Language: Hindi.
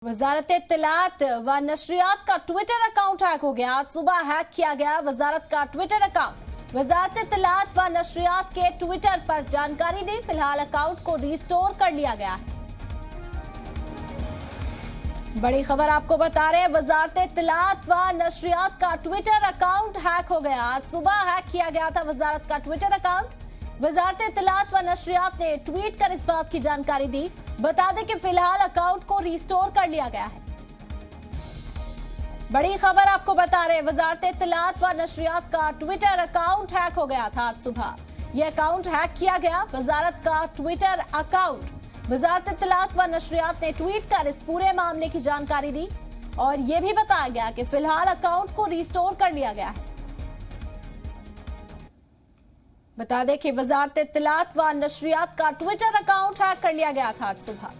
वजारत इत्तलात व नशरियात का ट्विटर अकाउंट हैक हो गया। आज सुबह हैक किया गया वजारत का ट्विटर अकाउंट। वजारत इत्तलात व नशरियात के ट्विटर पर जानकारी दी। फिलहाल अकाउंट को रिस्टोर कर लिया गया है। बड़ी खबर आपको बता रहे हैं, वजारत इत्तलात व नशरियात का ट्विटर अकाउंट हैक हो गया। आज सुबह हैक किया गया था वजारत का ट्विटर अकाउंट। वजारत इत्तलात व नशरियात ने ट्वीट कर इस बात की जानकारी दी। बता दें कि फिलहाल अकाउंट को रिस्टोर कर लिया गया है। बड़ी खबर आपको बता रहे हैं, वजारत इत्तलात व नशरियात का ट्विटर अकाउंट हैक हो गया था। आज सुबह यह अकाउंट हैक किया गया। वजारत का ट्विटर अकाउंट वजारत इत्तलात व नशरियात ने ट्वीट कर इस पूरे मामले की जानकारी दी और यह भी बताया गया कि फिलहाल अकाउंट को रिस्टोर कर लिया गया है। बता दें कि वजारत इत्तलात व नशरियात का ट्विटर अकाउंट हैक कर लिया गया था आज सुबह।